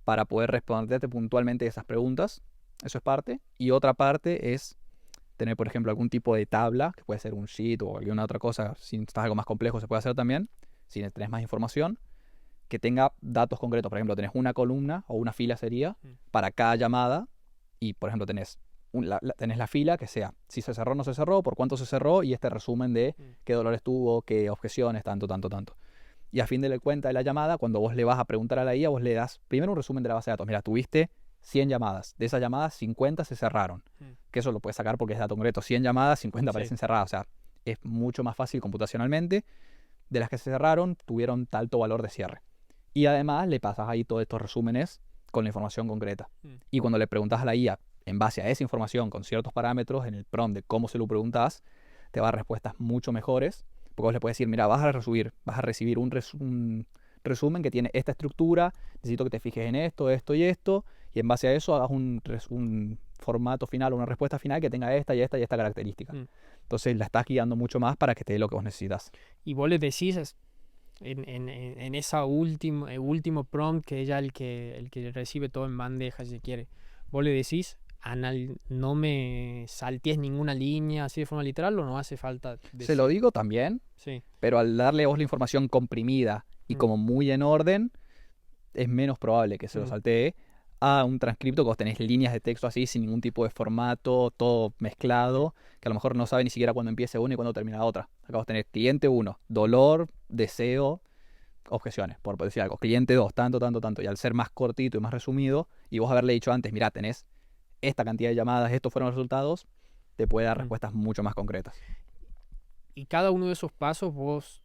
para poder responderte puntualmente esas preguntas. Eso es parte. Y otra parte es tener, por ejemplo, algún tipo de tabla, que puede ser un sheet o alguna otra cosa. Si estás algo más complejo se puede hacer también, si tenés más información, que tenga datos concretos. Por ejemplo, tenés una columna o una fila sería para cada llamada, y por ejemplo tenés la fila que sea si se cerró o no se cerró, por cuánto se cerró, y este resumen de qué dolores tuvo, qué objeciones, tanto. Y a fin de cuenta de la llamada, cuando vos le vas a preguntar a la IA, vos le das primero un resumen de la base de datos. Mira, tuviste 100 llamadas. De esas llamadas, 50 se cerraron. Que eso lo puedes sacar porque es dato concreto. 100 llamadas, 50 parecen cerradas. O sea, es mucho más fácil computacionalmente. De las que se cerraron, tuvieron tanto valor de cierre. Y además le pasas ahí todos estos resúmenes con la información concreta. Y cuando le preguntas a la IA, en base a esa información, con ciertos parámetros, en el prompt de cómo se lo preguntas, te va a dar respuestas mucho mejores. Porque vos le puedes decir, mira, vas a recibir un resumen que tiene esta estructura, necesito que te fijes en esto, esto y esto, y en base a eso hagas un formato final, una respuesta final que tenga esta y esta y esta característica. Entonces la estás guiando mucho más para que te dé lo que vos necesitas. Y vos le decís en esa último prompt, que ella el que recibe todo en bandeja, si se quiere, vos le decís, no me saltees ninguna línea así de forma literal, o no hace falta decir? Se lo digo también, sí. Pero al darle vos la información comprimida y como muy en orden, es menos probable que se lo saltee a un transcripto que vos tenés líneas de texto así sin ningún tipo de formato, todo mezclado, que a lo mejor no sabe ni siquiera cuándo empieza una y cuándo termina otra. Acá vos tenés cliente 1, dolor, deseo, objeciones, por decir algo. Cliente 2, tanto. Y al ser más cortito y más resumido, y vos haberle dicho antes, mirá, tenés esta cantidad de llamadas, estos fueron los resultados, te puede dar respuestas mucho más concretas. Y cada uno de esos pasos vos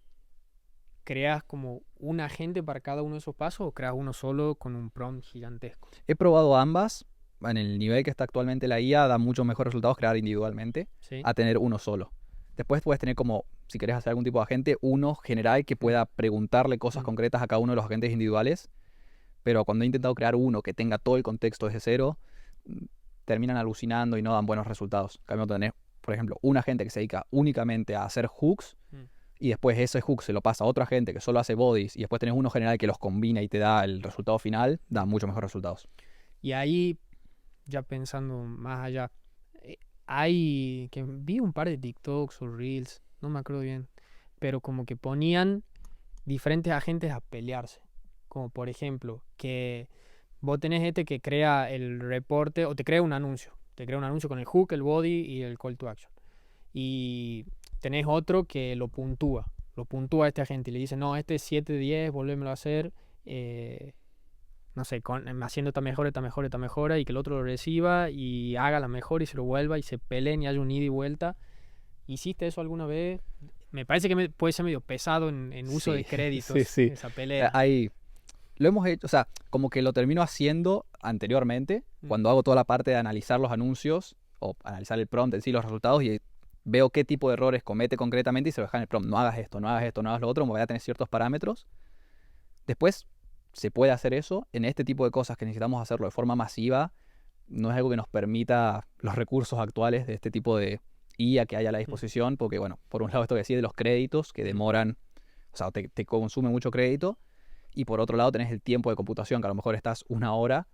creas como un agente para cada uno de esos pasos, o creas uno solo con un prompt gigantesco. He probado ambas. En el nivel que está actualmente la IA da muchos mejores resultados crear individualmente a tener uno solo. Después puedes tener como, si querés hacer algún tipo de agente, uno general que pueda preguntarle cosas concretas a cada uno de los agentes individuales. Pero cuando he intentado crear uno que tenga todo el contexto desde cero, terminan alucinando y no dan buenos resultados. En cambio, tenés, por ejemplo, un agente que se dedica únicamente a hacer hooks, y después ese hook se lo pasa a otro agente que solo hace bodies, y después tenés uno general que los combina y te da el resultado final, da mucho mejores resultados. Y ahí, ya pensando más allá, que vi un par de TikToks o Reels, no me acuerdo bien, pero como que ponían diferentes agentes a pelearse. Como por ejemplo, que vos tenés que crea el reporte, o te crea un anuncio. Te crea un anuncio con el hook, el body y el call to action. Y tenés otro que lo puntúa a este agente y le dice, no, este es 7 de 10, volvémelo a hacer, no sé, haciendo esta mejora, y que el otro lo reciba y haga la mejor y se lo vuelva y se peleen y haya un ida y vuelta. ¿Hiciste eso alguna vez? Me parece que puede ser medio pesado en uso de créditos, esa pelea. Lo hemos hecho, o sea, como que lo termino haciendo anteriormente, cuando hago toda la parte de analizar los anuncios o analizar el prompt en sí, los resultados, y veo qué tipo de errores comete concretamente y se lo deja en el prompt. No hagas esto, no hagas esto, no hagas lo otro, me voy a tener ciertos parámetros. Después se puede hacer eso. En este tipo de cosas que necesitamos hacerlo de forma masiva, no es algo que nos permita los recursos actuales de este tipo de IA que hay a la disposición, porque bueno, por un lado esto que decía de los créditos, que demoran, o sea, te consume mucho crédito, y por otro lado tenés el tiempo de computación, que a lo mejor estás 1 hora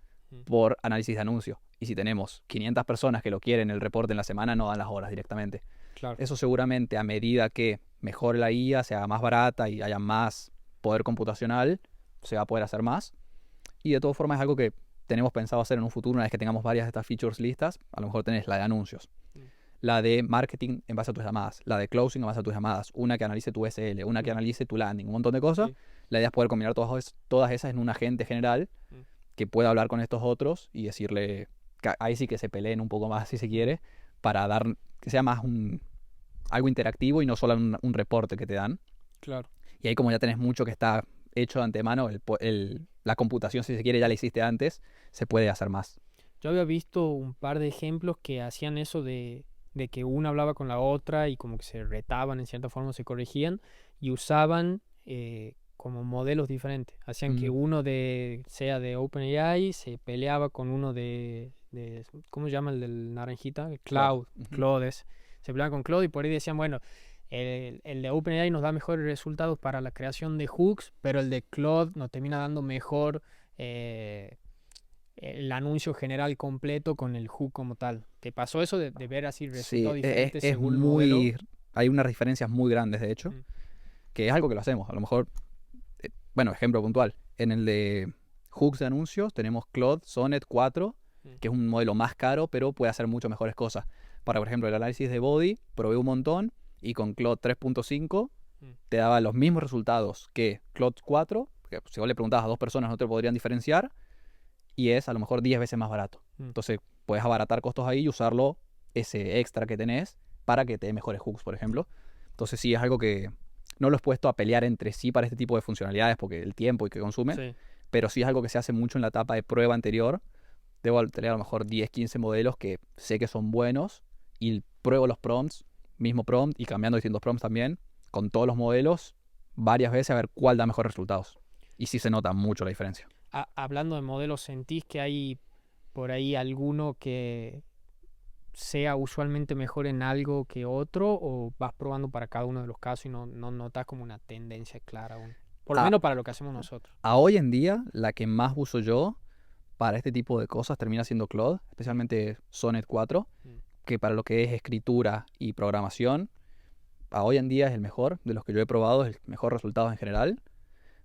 por análisis de anuncios. Y si tenemos 500 personas que lo quieren el reporte en la semana, no dan las horas directamente. Claro. Eso seguramente a medida que mejore la IA, se haga más barata y haya más poder computacional, se va a poder hacer más. Y de todas formas es algo que tenemos pensado hacer en un futuro, una vez que tengamos varias de estas features listas. A lo mejor tenés la de anuncios, la de marketing en base a tus llamadas, la de closing en base a tus llamadas, una que analice tu SL, una que analice tu landing, un montón de cosas. La idea es poder combinar todas esas en un agente general que pueda hablar con estos otros y decirle, ahí sí que se peleen un poco más si se quiere, para dar que sea más algo interactivo y no solo un reporte que te dan. Claro. Y ahí como ya tenés mucho que está hecho de antemano, la computación, si se quiere, ya la hiciste antes, se puede hacer más. Yo había visto un par de ejemplos que hacían eso de que una hablaba con la otra y como que se retaban, en cierta forma se corregían y usaban como modelos diferentes. Hacían que uno sea de OpenAI se peleaba con uno de ¿cómo se llama el del naranjita? El Claude. Claude es. Se peleaban con Claude y por ahí decían, bueno, el de OpenAI nos da mejores resultados para la creación de hooks, pero el de Claude nos termina dando mejor el anuncio general completo con el hook como tal. ¿Te pasó eso de ver así resultados diferentes según el modelo? Hay unas diferencias muy grandes, de hecho, que es algo que lo hacemos. A lo mejor, bueno, ejemplo puntual. En el de hooks de anuncios tenemos Claude Sonnet 4, que es un modelo más caro, pero puede hacer mucho mejores cosas. Para, por ejemplo, el análisis de body, probé un montón y con Claude 3.5 te daba los mismos resultados que Claude 4, que si vos le preguntabas a 2 personas no te podrían diferenciar, y es a lo mejor 10 veces más barato. Entonces puedes abaratar costos ahí y usarlo, ese extra que tenés, para que te dé mejores hooks, por ejemplo. Entonces sí, es algo que no lo he puesto a pelear entre sí para este tipo de funcionalidades, porque el tiempo y que consume, pero sí es algo que se hace mucho en la etapa de prueba anterior. Debo tener a lo mejor 10, 15 modelos que sé que son buenos y pruebo los prompts, mismo prompt y cambiando distintos prompts también, con todos los modelos, varias veces a ver cuál da mejores resultados. Y sí se nota mucho la diferencia. Hablando de modelos, ¿sentís que hay por ahí alguno que sea usualmente mejor en algo que otro o vas probando para cada uno de los casos y no notas como una tendencia clara aún? Por lo menos para lo que hacemos nosotros. A hoy en día, la que más uso yo para este tipo de cosas termina siendo Claude, especialmente Sonnet 4, que para lo que es escritura y programación, a hoy en día es el mejor de los que yo he probado, es el mejor resultado en general.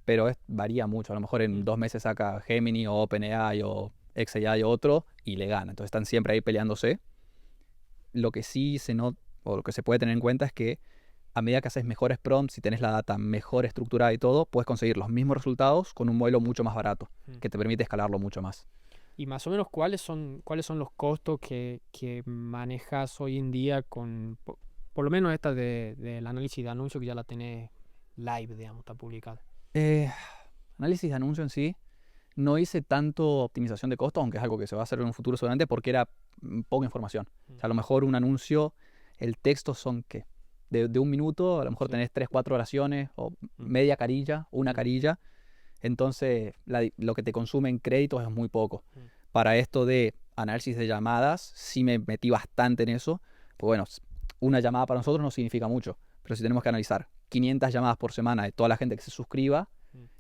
Pero varía mucho. A lo mejor en 2 meses saca Gemini o OpenAI o XAI o otro y le gana. Entonces están siempre ahí peleándose. Lo que sí se nota, o lo que se puede tener en cuenta es que a medida que haces mejores prompts y tenés la data mejor estructurada y todo, puedes conseguir los mismos resultados con un modelo mucho más barato, que te permite escalarlo mucho más. Y más o menos, ¿cuáles son los costos que manejas hoy en día con, por lo menos esta del análisis de anuncios que ya la tenés live, digamos, está publicada? Análisis de anuncio en sí, no hice tanto optimización de costos, aunque es algo que se va a hacer en un futuro seguramente, porque era poca información. O sea, a lo mejor un anuncio, el texto son, ¿qué? De 1 minuto, a lo mejor tenés 3, 4 oraciones, o media carilla, una carilla. Entonces, lo que te consume en créditos es muy poco. Para esto de análisis de llamadas, sí me metí bastante en eso. Pues bueno, una llamada para nosotros no significa mucho, pero si tenemos que analizar 500 llamadas por semana de toda la gente que se suscriba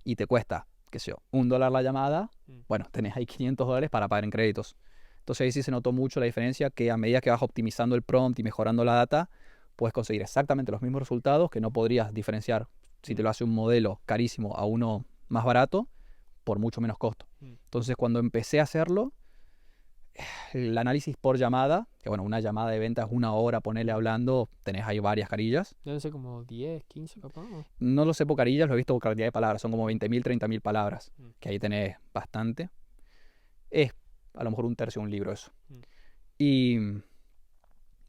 y te cuesta, qué sé yo, $1 la llamada, bueno, tenés ahí $500 para pagar en créditos. Entonces ahí sí se notó mucho la diferencia, que a medida que vas optimizando el prompt y mejorando la data, puedes conseguir exactamente los mismos resultados que no podrías diferenciar si te lo hace un modelo carísimo a uno más barato por mucho menos costo. Entonces cuando empecé a hacerlo, el análisis por llamada, que bueno, una llamada de venta es 1 hora, ponerle hablando, tenés ahí varias carillas. Deben ser como 10, 15 capaz. No lo sé por carillas, lo he visto por cantidad de palabras, son como 20.000, 30.000 palabras, que ahí tenés bastante. Es a lo mejor 1/3 de un libro eso. Y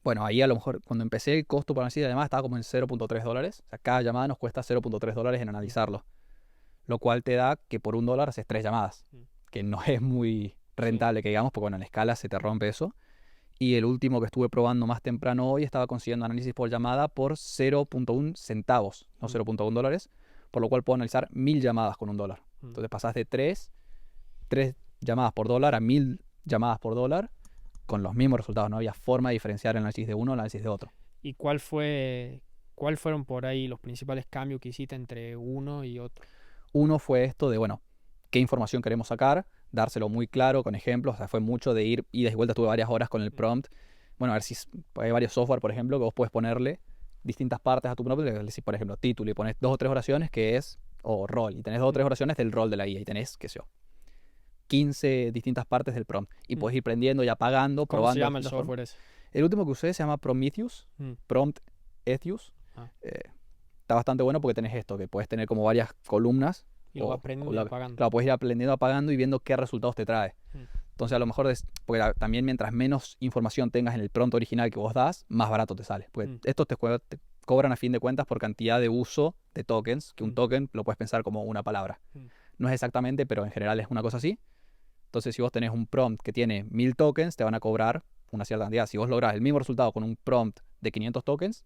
bueno, ahí a lo mejor cuando empecé el costo por análisis de llamada estaba como en $0.3. O sea, cada llamada nos cuesta $0.3 en analizarlo. Lo cual te da que por $1 haces 3 llamadas, que no es muy rentable, que digamos, porque bueno, en escala se te rompe eso. Y el último que estuve probando más temprano hoy estaba consiguiendo análisis por llamada por 0.1 centavos, no 0.1 dólares, por lo cual puedo analizar 1000 llamadas con $1. Entonces pasás de 3 llamadas por dólar a 1000 llamadas por dólar con los mismos resultados. No había forma de diferenciar el análisis de uno al análisis de otro. ¿Y cuál fueron por ahí los principales cambios que hiciste entre uno y otro? Uno fue esto de, bueno, qué información queremos sacar, dárselo muy claro con ejemplos. O sea, fue mucho de ir y de vuelta. Estuve varias horas con el prompt. Bueno, a ver si hay varios software, por ejemplo, que vos puedes ponerle distintas partes a tu prompt. Le decís, por ejemplo, título y pones 2 o 3 oraciones que es, o rol, y tenés 2 o 3 oraciones del rol de la IA y tenés, qué sé yo, 15 distintas partes del prompt. Y puedes ir prendiendo y apagando, ¿Cómo probando. se llama el software ese? El último que usé se llama Prometheus, Prometheus. Está bastante bueno porque tenés esto, que puedes tener como varias columnas. Y lo vas prendiendo y apagando. Claro, puedes ir aprendiendo, apagando y viendo qué resultados te trae. Entonces a lo mejor, porque también mientras menos información tengas en el prompt original que vos das, más barato te sale. Porque estos te cobran a fin de cuentas por cantidad de uso de tokens, que un token lo puedes pensar como una palabra. No es exactamente, pero en general es una cosa así. Entonces si vos tenés un prompt que tiene 1000 tokens, te van a cobrar una cierta cantidad. Si vos lográs el mismo resultado con un prompt de 500 tokens,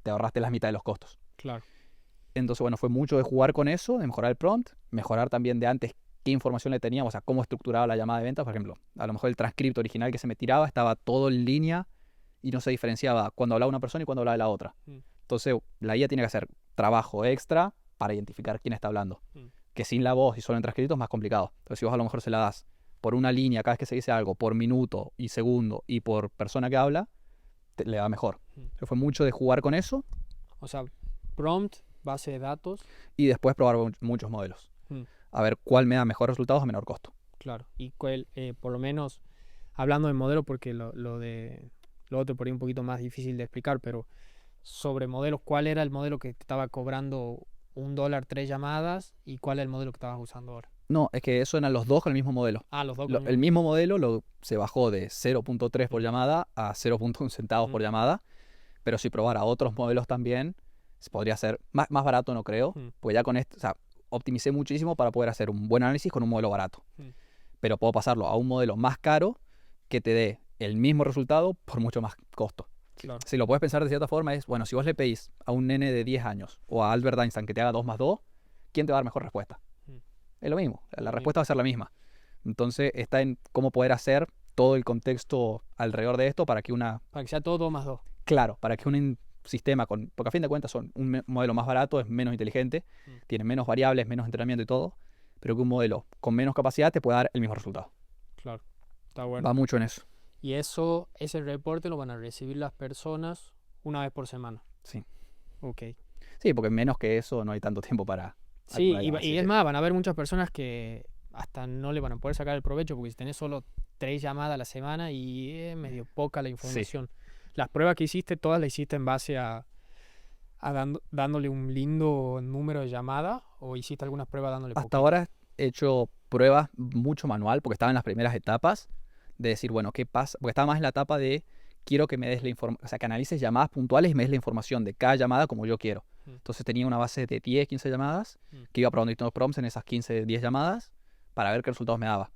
te ahorraste la mitad de los costos. Claro. Entonces, bueno, fue mucho de jugar con eso, de mejorar el prompt, mejorar también de antes qué información le teníamos, o sea, cómo estructuraba la llamada de ventas. Por ejemplo, a lo mejor el transcripto original que se me tiraba estaba todo en línea y no se diferenciaba cuando hablaba una persona y cuando hablaba la otra. Entonces, la IA tiene que hacer trabajo extra para identificar quién está hablando. Que sin la voz y solo en transcripto es más complicado. Entonces, si vos a lo mejor se la das por una línea cada vez que se dice algo, por minuto y segundo y por persona que habla, le va mejor. Entonces, fue mucho de jugar con eso. O sea, prompt, base de datos. Y después probar muchos modelos. A ver cuál me da mejores resultados a menor costo. Claro. Y cuál, por lo menos, hablando de modelo, porque lo otro por ahí un poquito más difícil de explicar, pero sobre modelos, ¿cuál era el modelo que te estaba cobrando $1 3 llamadas y cuál es el modelo que estabas usando ahora? No, es que eso eran los dos con el mismo modelo. Los dos el mismo modelo se bajó de 0.3 por llamada a 0.1 centavos por llamada. Pero si probara otros modelos también, podría ser más barato, no creo. Pues ya con esto, o sea, optimicé muchísimo para poder hacer un buen análisis con un modelo barato. Pero puedo pasarlo a un modelo más caro que te dé el mismo resultado por mucho más costo. Claro. Si lo puedes pensar de cierta forma es, bueno, si vos le pedís a un nene de 10 años o a Albert Einstein que te haga 2 más 2, ¿quién te va a dar mejor respuesta? Es lo mismo, la respuesta va a ser la misma. Entonces está en cómo poder hacer todo el contexto alrededor de esto para que sea todo 2 más 2. Claro, para que un sistema porque a fin de cuentas un modelo más barato es menos inteligente, tiene menos variables, menos entrenamiento y todo, pero que un modelo con menos capacidad te pueda dar el mismo resultado. Claro, está bueno. Va mucho en eso. Y ese reporte lo van a recibir las personas una vez por semana. Sí. Ok. Sí, porque menos que eso no hay tanto tiempo para... Sí, y es más, van a haber muchas personas que hasta no le van a poder sacar el provecho, porque si tenés solo 3 llamadas a la semana y es medio poca la información. Sí. Las pruebas que hiciste, todas las hiciste en base a dándole un lindo número de llamadas, o hiciste algunas pruebas dándole Hasta ahora he hecho pruebas mucho manual, porque estaba en las primeras etapas de decir, bueno, ¿qué pasa? Porque estaba más en la etapa de quiero que me des la información, o sea, que analices llamadas puntuales y me des la información de cada llamada como yo quiero. Entonces tenía una base de 10, 15 llamadas, que iba probando distintos prompts en esas 15, 10 llamadas para ver qué resultados me daba.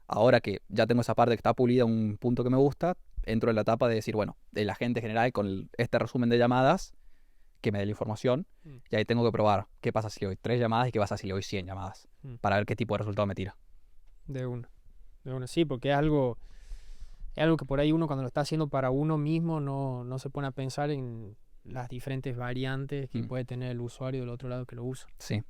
Ahora que ya tengo esa parte que está pulida, un punto que me gusta, entro en la etapa de decir, bueno, de la gente general con este resumen de llamadas, que me dé la información, y ahí tengo que probar qué pasa si le doy 3 llamadas y qué pasa si le doy 100 llamadas, para ver qué tipo de resultado me tira. De una, sí, porque es algo que por ahí uno cuando lo está haciendo para uno mismo no se pone a pensar en las diferentes variantes que puede tener el usuario del otro lado que lo usa. Sí,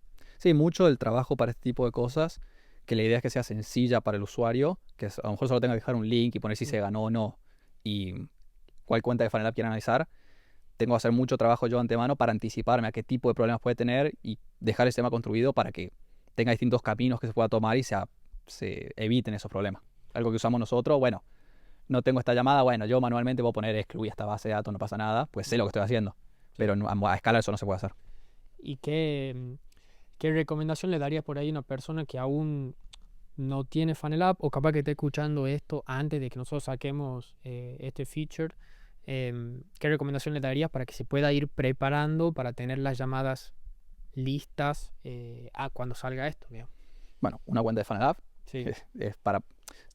mucho del trabajo para este tipo de cosas, que la idea es que sea sencilla para el usuario, que a lo mejor solo tenga que dejar un link y poner si se ganó o no, y cuál cuenta de FunnelApp quiera analizar. Tengo que hacer mucho trabajo yo antemano para anticiparme a qué tipo de problemas puede tener y dejar el sistema construido para que tenga distintos caminos que se pueda tomar y se eviten esos problemas. Algo que usamos nosotros, bueno, no tengo esta llamada, bueno, yo manualmente voy a poner excluir esta base de datos, no pasa nada, pues sé lo que estoy haciendo, pero a escala eso no se puede hacer. ¿Y qué recomendación le darías por ahí a una persona que aún no tiene FunnelApp o capaz que esté escuchando esto antes de que nosotros saquemos este feature? ¿Qué recomendación le darías para que se pueda ir preparando para tener las llamadas listas a cuando salga esto? Digamos? Bueno, una cuenta de FunnelApp sí. es para...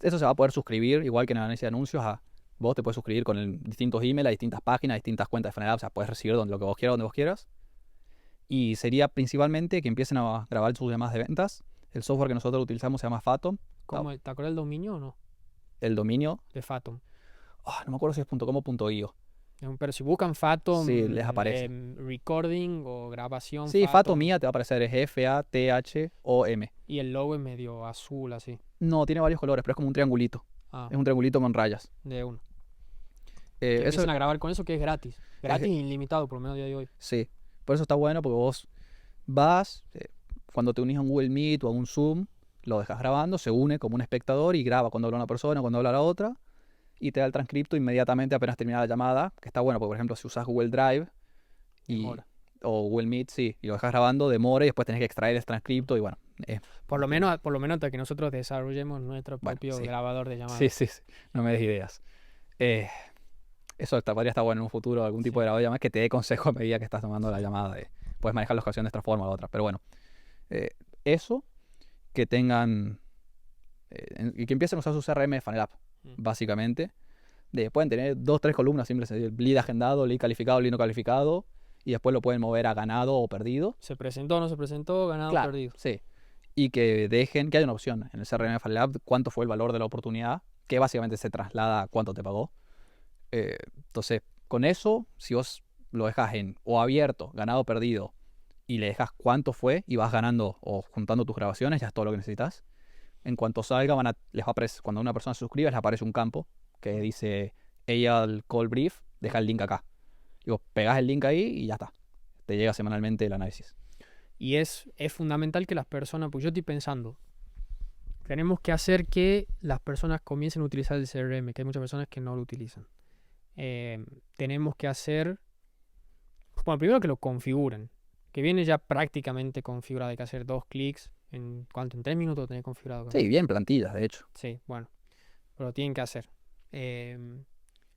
Eso se va a poder suscribir, igual que en el análisis de anuncios, a vos te puedes suscribir con distintos emails a distintas páginas, distintas cuentas de FunnelApp, o sea, puedes recibir lo que vos quieras, donde vos quieras. Y sería principalmente que empiecen a grabar sus llamadas de ventas. El software que nosotros utilizamos se llama Fathom. ¿Cómo? ¿Te acuerdas el dominio o no? El dominio. De Fathom. No me acuerdo si es .com o .io. Pero si buscan Fathom, sí, les aparece. Recording o grabación. Sí, Fathom mía te va a aparecer, es Fathom. Y el logo es medio azul, así. No, tiene varios colores, pero es como un triangulito. Es un triangulito con rayas. De uno. Eso empiezan a grabar con eso, que es gratis. Gratis e ilimitado, por lo menos a día de hoy. Sí, por eso está bueno, porque vos vas, cuando te unís a un Google Meet o a un Zoom, lo dejas grabando, se une como un espectador y graba cuando habla una persona, cuando habla la otra, y te da el transcripto inmediatamente apenas termina la llamada, que está bueno, porque por ejemplo si usas Google Drive o Google Meet, sí, y lo dejas grabando, demora y después tenés que extraer el transcripto y bueno. Por lo menos hasta que nosotros desarrollemos nuestro propio grabador de llamadas. Sí, no me des ideas. Eso podría estar bueno en un futuro, algún tipo de grabador de llamadas que te dé consejo a medida que estás tomando la llamada. Puedes manejar la ocasión de esta forma o de otra, pero bueno. Eso, que tengan y que empiecen a usar su CRM de FunnelApp, básicamente. Pueden tener 2-3 columnas simples, lead agendado, lead calificado, lead no calificado, y después lo pueden mover a ganado o perdido. Se presentó, no se presentó, ganado o perdido. Sí. Y que dejen, que haya una opción en el CRM de FunnelApp, cuánto fue el valor de la oportunidad, que básicamente se traslada a cuánto te pagó. Entonces, con eso, si vos lo dejas en o abierto, ganado o perdido, y le dejas cuánto fue y vas ganando o juntando tus grabaciones, ya es todo lo que necesitas. En cuanto salga, les va a aparecer, cuando una persona se suscribe, les aparece un campo que dice AL Call Brief, deja el link acá. Y vos pegás el link ahí y ya está. Te llega semanalmente el análisis. Y es fundamental que las personas, pues yo estoy pensando, tenemos que hacer que las personas comiencen a utilizar el CRM, que hay muchas personas que no lo utilizan. Tenemos que hacer, bueno, primero que lo configuren, que viene ya prácticamente configurado, hay que hacer 2 clics, ¿en 3 minutos lo tenés configurado? Sí, bien plantillas, de hecho. Sí, bueno, pero lo tienen que hacer.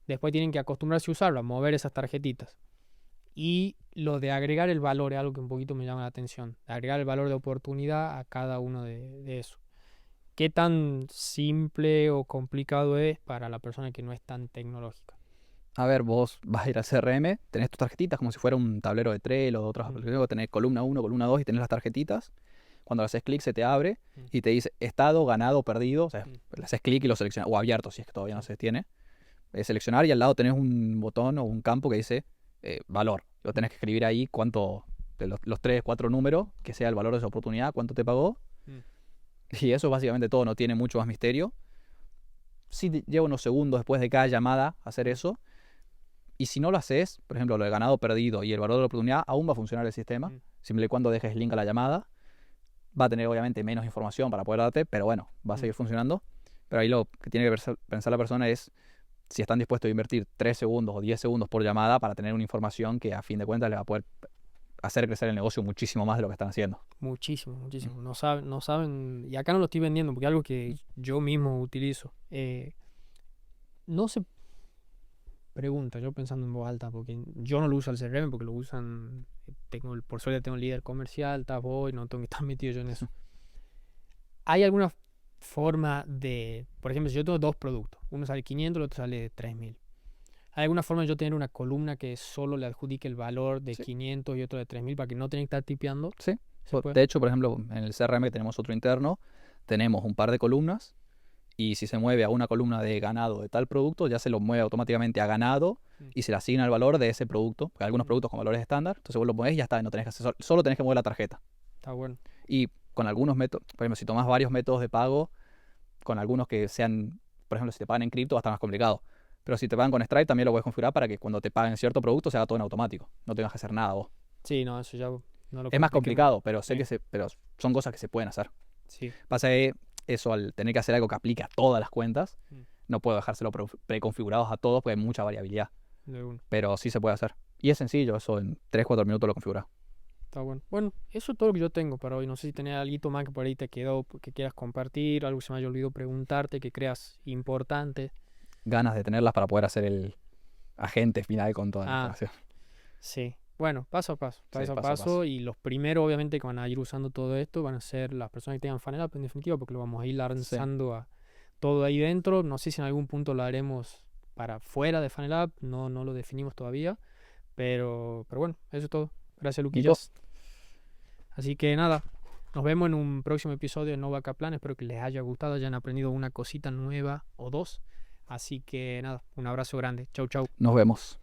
Después tienen que acostumbrarse a usarlo, a mover esas tarjetitas. Y lo de agregar el valor es algo que un poquito me llama la atención. Agregar el valor de oportunidad a cada uno de eso. ¿Qué tan simple o complicado es para la persona que no es tan tecnológica? A ver, vos vas a ir al CRM, tenés tus tarjetitas como si fuera un tablero de Trello o de otras aplicaciones, tenés columna 1, columna 2 y tenés las tarjetitas. Cuando le haces clic se te abre y te dice estado, ganado, perdido. O sea, le haces clic y lo seleccionas, o abierto si es que todavía no se tiene. Seleccionar y al lado tenés un botón o un campo que dice valor. Lo tenés que escribir ahí cuánto, de los 3, 4 números, que sea el valor de esa oportunidad, cuánto te pagó. Y eso es básicamente todo, no tiene mucho más misterio. Sí lleva unos segundos después de cada llamada hacer eso. Y si no lo haces, por ejemplo, lo de ganado, perdido y el valor de la oportunidad, aún va a funcionar el sistema. Siempre y cuando dejes el link a la llamada. Va a tener obviamente menos información para poder darte, pero bueno, va a seguir funcionando. Pero ahí lo que tiene que pensar la persona es si están dispuestos a invertir 3 segundos o 10 segundos por llamada para tener una información que a fin de cuentas les va a poder hacer crecer el negocio muchísimo más de lo que están haciendo. Muchísimo. No saben, y acá no lo estoy vendiendo porque es algo que yo mismo utilizo. No se pregunta, yo pensando en voz alta, porque yo no lo uso al CRM porque lo usan, por suerte tengo un líder comercial, voy, no tengo que estar metido yo en eso. ¿Hay alguna forma de, por ejemplo, si yo tengo 2 productos, uno sale 500, el otro sale 3000? ¿Hay alguna forma de yo tener una columna que solo le adjudique el valor de 500 y otro de 3000 para que no tenga que estar tipeando? Sí. De hecho, por ejemplo, en el CRM que tenemos otro interno, tenemos un par de columnas y si se mueve a una columna de ganado de tal producto, ya se lo mueve automáticamente a ganado y se le asigna el valor de ese producto. Porque hay algunos productos con valores estándar, entonces vos lo mueves y ya está, no tenés que hacer, solo tenés que mover la tarjeta. Está bueno. Y con algunos métodos, por ejemplo, si tomas varios métodos de pago, con algunos que sean, por ejemplo, si te pagan en cripto va a estar más complicado. Pero si te pagan con Stripe también lo puedes configurar para que cuando te paguen cierto producto se haga todo en automático. No tengas que hacer nada vos. Sí, no, eso ya no lo es más complicado, pero sé que pero son cosas que se pueden hacer. Sí. Pasa que eso, al tener que hacer algo que aplique a todas las cuentas, no puedo dejárselo preconfigurados a todos porque hay mucha variabilidad. Pero sí se puede hacer. Y es sencillo, eso en 3-4 minutos lo configuras. Está bueno. Bueno, eso es todo lo que yo tengo para hoy. No sé si tenés algo más que por ahí te quedó, que quieras compartir, algo que se me haya olvidado preguntarte, que creas importante. Ganas de tenerlas para poder hacer el agente final con toda la información. Sí. Bueno, paso a paso. Y los primeros, obviamente, que van a ir usando todo esto van a ser las personas que tengan FunnelApp, en definitiva, porque lo vamos a ir lanzando a todo ahí dentro. No sé si en algún punto lo haremos para fuera de FunnelApp, no lo definimos todavía, pero bueno, eso es todo. Gracias, Luquillas. Así que nada, nos vemos en un próximo episodio de Nova Kaplan. Espero que les haya gustado, hayan aprendido una cosita nueva o dos. Así que nada, un abrazo grande. Chau, chau. Nos vemos.